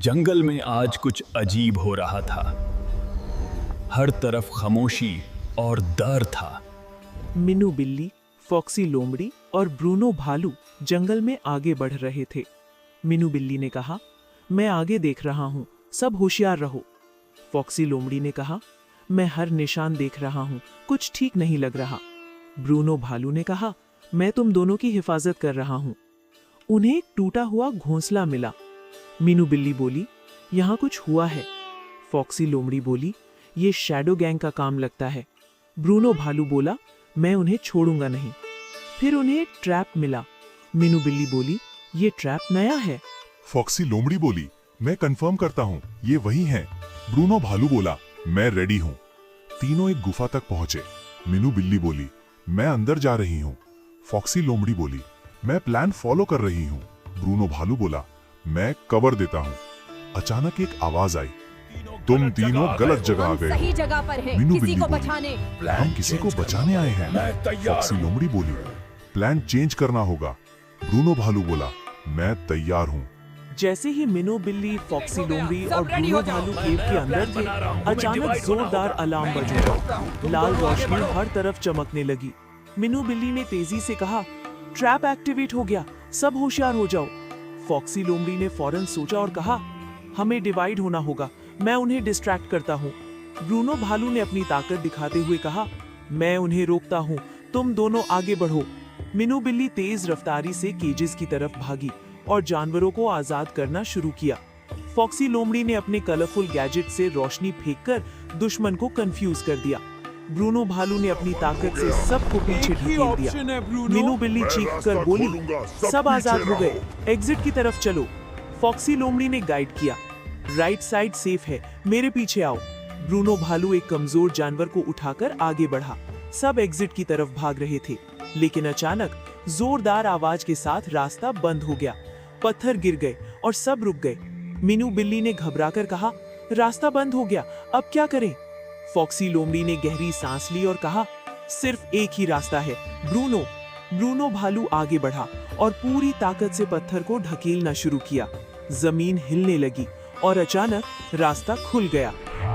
जंगल में आज कुछ अजीब हो रहा था। हर तरफ खामोशी और डर था। मीनू बिल्ली, फॉक्सी लोमड़ी और ब्रूनो भालू जंगल में आगे बढ़ रहे थे। मीनू बिल्ली ने कहा, मैं आगे देख रहा हूँ, सब होशियार रहो। फॉक्सी लोमड़ी ने कहा, मैं हर निशान देख रहा हूँ, कुछ ठीक नहीं लग रहा। ब्रूनो भालू ने कहा, मैं तुम दोनों की हिफाजत कर रहा हूँ। उन्हें एक टूटा हुआ घोंसला मिला। मीनू बिल्ली बोली, यहाँ कुछ हुआ है। फॉक्सी लोमड़ी बोली, ये शैडो गैंग का काम लगता है। ब्रूनो भालू बोला, मैं उन्हें छोड़ूंगा नहीं। फिर उन्हें एक ट्रैप मिला। मीनू बिल्ली बोली, ये ट्रैप नया है। फॉक्सी लोमड़ी बोली, मैं कंफर्म करता हूँ, ये वही हैं। ब्रूनो भालू बोला, मैं रेडी हूँ। तीनों एक गुफा तक पहुंचे। मीनू बिल्ली बोली, मैं अंदर जा रही हूँ। फॉक्सी लोमड़ी बोली, मैं प्लान फॉलो कर रही हूँ। ब्रूनो भालू बोला, मैं कवर देता हूँ। अचानक एक आवाज आई, तुम तीनों गलत जगह आ गए हो। सही जगह पर है, मीनू किसी बिल्ली को बोली, बचाने। हम किसी को बचाने आए हैं। फॉक्सी लोमड़ी बोली, प्लान चेंज करना होगा। ब्रूनो भालू बोला, मैं तैयार हूँ। जैसे ही मीनू बिल्ली, फॉक्सी लोमड़ी और ब्रूनो भालू केव के अंदर थे, अचानक जोरदार अलार्म बज उठा। लाल रोशनी हर तरफ चमकने लगी। मीनू बिल्ली ने तेजी से कहा, ट्रैप एक्टिवेट हो गया, सब होशियार हो जाओ। फॉक्सी लोमड़ी ने फौरन सोचा और कहा, हमें डिवाइड होना होगा, मैं उन्हें डिस्ट्रैक्ट करता हूँ। ब्रूनो भालू ने अपनी ताकत दिखाते हुए कहा, मैं उन्हें रोकता हूँ, तुम दोनों आगे बढ़ो। मीनू बिल्ली तेज रफ्तारी से केजेस की तरफ भागी और जानवरों को आजाद करना शुरू किया। फॉक्सी लोमड़ी ने अपने कलरफुल गैजेट से रोशनी फेंककर दुश्मन को कंफ्यूज कर दिया। ब्रूनो भालू ने अपनी ताकत से सबको पीछे ढकेल दिया। मीनू बिल्ली चीखकर बोली, सब आजाद हो गए, एग्जिट की तरफ चलो। फॉक्सी लोमड़ी ने गाइड किया, राइट साइड सेफ है, मेरे पीछे आओ। ब्रूनो भालू एक कमजोर जानवर को उठाकर आगे बढ़ा। सब एग्जिट की तरफ भाग रहे थे, लेकिन अचानक जोरदार आवाज के साथ रास्ता बंद हो गया। पत्थर गिर गए और सब रुक गए। मीनू बिल्ली ने घबराकर कहा, रास्ता बंद हो गया, अब क्या करें? फॉक्सी लोमड़ी ने गहरी सांस ली और कहा, सिर्फ एक ही रास्ता है, ब्रूनो। ब्रूनो भालू आगे बढ़ा और पूरी ताकत से पत्थर को ढकेलना शुरू किया। जमीन हिलने लगी और अचानक रास्ता खुल गया।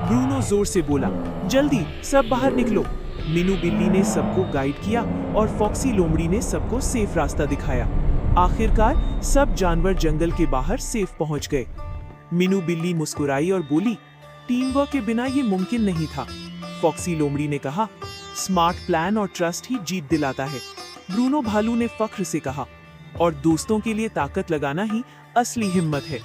ब्रूनो जोर से बोला, जल्दी सब बाहर निकलो। मीनू बिल्ली ने सबको गाइड किया और फॉक्सी लोमड़ी ने सबको सेफ रास्ता दिखाया। आखिरकार सब जानवर जंगल के बाहर सेफ पहुंच गए। मीनू बिल्ली मुस्कुराई और बोली, टीम वर्क के बिना ये मुमकिन नहीं था। फॉक्सी लोमड़ी ने कहा, स्मार्ट प्लान और ट्रस्ट ही जीत दिलाता है। ब्रूनो भालू ने फख्र से कहा, और दोस्तों के लिए ताकत लगाना ही असली हिम्मत है।